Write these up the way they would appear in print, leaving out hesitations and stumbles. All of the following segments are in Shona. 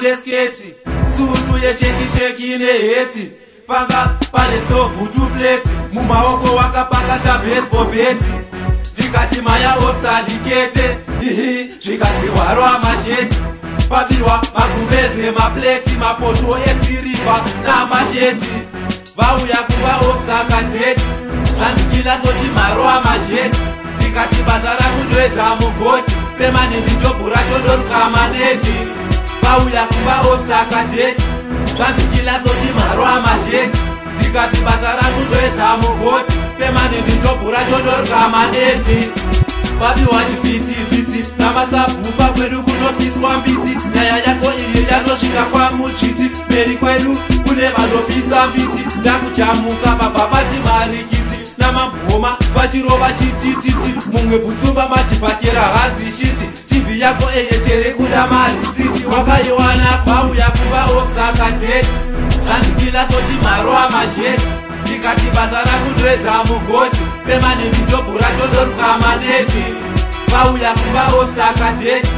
bvutule sketi, sutu yecheki neheti, panga pane stovhu tupleti, mumaoko wakapakata baseball beti. Ndikati maya ofsandikete, zvikati hwaro amasheti, pabirwa magubeze mapleti, mapoto esiriva namasheti. Vauya kuva ofsakadeti, zvanzikila soti mharo amasheti. Ndikati basa rangu ndoedza mugoti, pemanindi jobhu racho ndoruka maneti. Vauya kuva ofsakadeti, zvanzikila soti mharo amasheti. Ndikati basa rangu ndoedza mugoti, pemanindi jobhu racho ndoruka maneti. Papiwa chivhitivhiti namasabhufa kwedu kunopiswa mbiti. Nyaya yako iyi yanosvika kwamuchiti, mberi kwedu kune vanopisa mbiti. Ndakuchamuka mabhabhati marikiti namabhoma vachirova chitititi. Mumwe bvutsumba machipakera hanzi shiti, tv yako eyetere kuda marisiti. Wakaiwana kwauya kuva ofsakadeti, zvanzikila soti mharo amasheti. Ndikati basa rangu ndoedza mugoti, pemanindi jobhu racho ndoruka maneti. Vauya kuva ofsakadeti,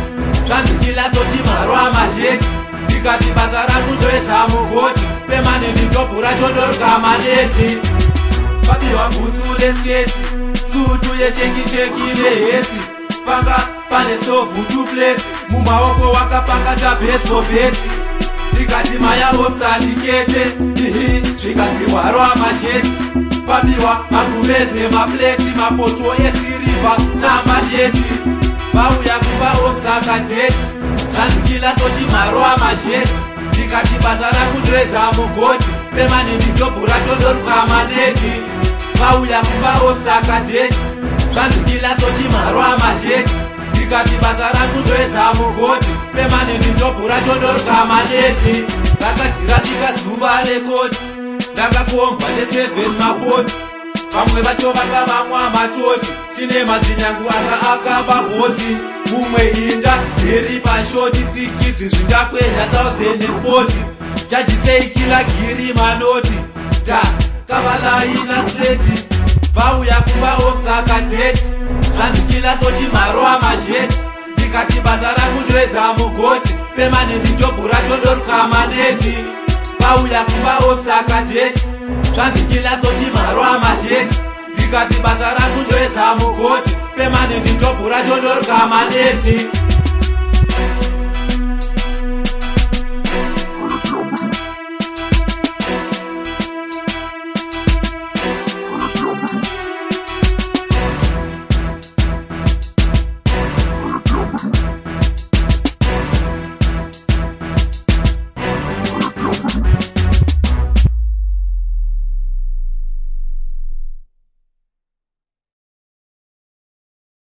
zvanzikila soti mharo amasheti. Ndikati basa rangu ndoedza mugoti, pemanindi jobhu racho ndoruka maneti. Pabiwa bhutsu lesketi, sutu yecheki neheti, panga pane stovhu tupleti, mumaoko wakapakata baseball beti. Ndikati maya ofsandikete, zvikati hwaro amasheti, pabiwa magubeze mapleti, mapoto esiriva namasheti. Vauya kuva ofsakadeti, zvanzikila soti mharo amasheti. Ndikati basa rangu ndoedza mugoti, pemanindi jobhu racho ndoruka maneti. Vauya kuva ofsakadeti, zvanzikila soti mharo amasheti. Ndikati basa rangu ndoedza mugoti, pemanindi jobhu racho ndoruka maneti. Rakati rasvika zuva rekoti, ndakakombwa ne7 mapoti. Vamwe vacho vakavamwa matoti, tine madzinyangu anga akamba bhoti. Mumwe inda dziri pashoti, tsikidzi zvingakwedza 1040. Jaji seikila giri manoti, da kavalaina streti. Vauya kuva ofsakadeti, zvanzikila soti mharo amasheti. Ndikati basa rangu ndoedza mugoti, pemanindi jobhu racho ndoruka maneti. Vauya kuva ofsakadeti, zvanzikila soti mharo amasheti. Ndikati basa rangu ndoedza mugoti, pemanindi jobhu racho ndoruka maneti.